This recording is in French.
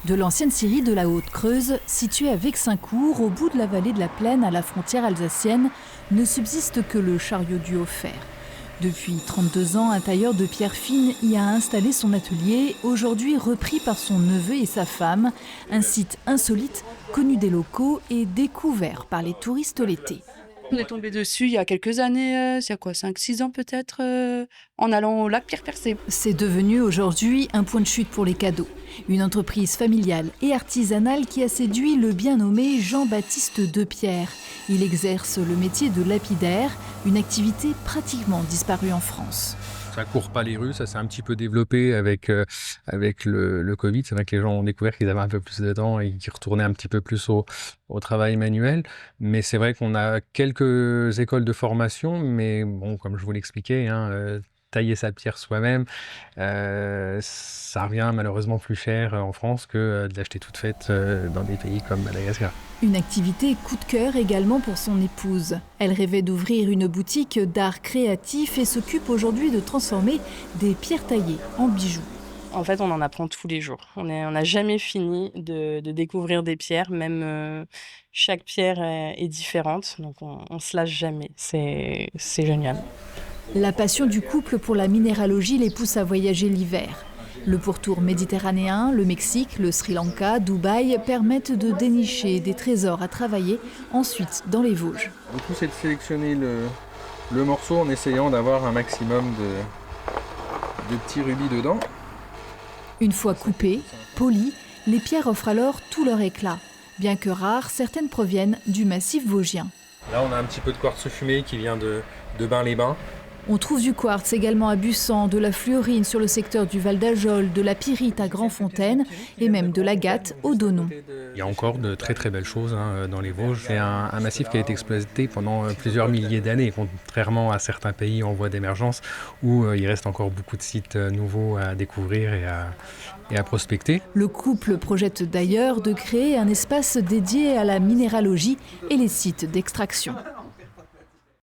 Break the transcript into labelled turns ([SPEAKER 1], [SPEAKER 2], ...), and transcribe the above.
[SPEAKER 1] De l'ancienne scierie de la Haute-Creuse, située à Vexincourt, au bout de la vallée de la Plaine, à la frontière alsacienne, ne subsiste que le chariot du Haut-Fer. Depuis 32 ans, un tailleur de pierre fine y a installé son atelier, aujourd'hui repris par son neveu et sa femme. Un site insolite, connu des locaux et découvert par les touristes l'été.
[SPEAKER 2] On est tombé dessus il y a quelques années, c'est quoi, 5-6 ans peut-être, en allant au lac Pierre-Percé.
[SPEAKER 1] C'est devenu aujourd'hui un point de chute pour les cadeaux. Une entreprise familiale et artisanale qui a séduit le bien nommé Jean-Baptiste Depierre. Il exerce le métier de lapidaire, une activité pratiquement disparue en France.
[SPEAKER 3] Ça court pas les rues, ça s'est un petit peu développé avec le Covid. C'est vrai que les gens ont découvert qu'ils avaient un peu plus de temps et qu'ils retournaient un petit peu plus au travail manuel. Mais c'est vrai qu'on a quelques écoles de formation, mais bon, comme je vous l'expliquais, tailler sa pierre soi-même, ça revient malheureusement plus cher en France que de l'acheter toute faite dans des pays comme Madagascar.
[SPEAKER 1] Une activité coup de cœur également pour son épouse. Elle rêvait d'ouvrir une boutique d'art créatif et s'occupe aujourd'hui de transformer des pierres taillées en bijoux.
[SPEAKER 2] En fait, on en apprend tous les jours. On n'a jamais fini de découvrir des pierres, même chaque pierre est différente, donc on se lâche jamais. C'est génial.
[SPEAKER 1] La passion du couple pour la minéralogie les pousse à voyager l'hiver. Le pourtour méditerranéen, le Mexique, le Sri Lanka, Dubaï permettent de dénicher des trésors à travailler ensuite dans les Vosges.
[SPEAKER 3] Du coup, c'est de sélectionner le morceau en essayant d'avoir un maximum de petits rubis dedans.
[SPEAKER 1] Une fois coupées, polies, les pierres offrent alors tout leur éclat. Bien que rares, certaines proviennent du massif vosgien.
[SPEAKER 3] Là, on a un petit peu de quartz fumé qui vient de Bain-les-Bains.
[SPEAKER 1] On trouve du quartz également à Bussan, de la fluorine sur le secteur du Val d'Ajol, de la pyrite à Grandfontaine et même de l'agate au Donon.
[SPEAKER 3] Il y a encore de très très belles choses dans les Vosges. C'est un massif qui a été exploité pendant plusieurs milliers d'années, contrairement à certains pays en voie d'émergence où il reste encore beaucoup de sites nouveaux à découvrir et à prospecter.
[SPEAKER 1] Le couple projette d'ailleurs de créer un espace dédié à la minéralogie et les sites d'extraction.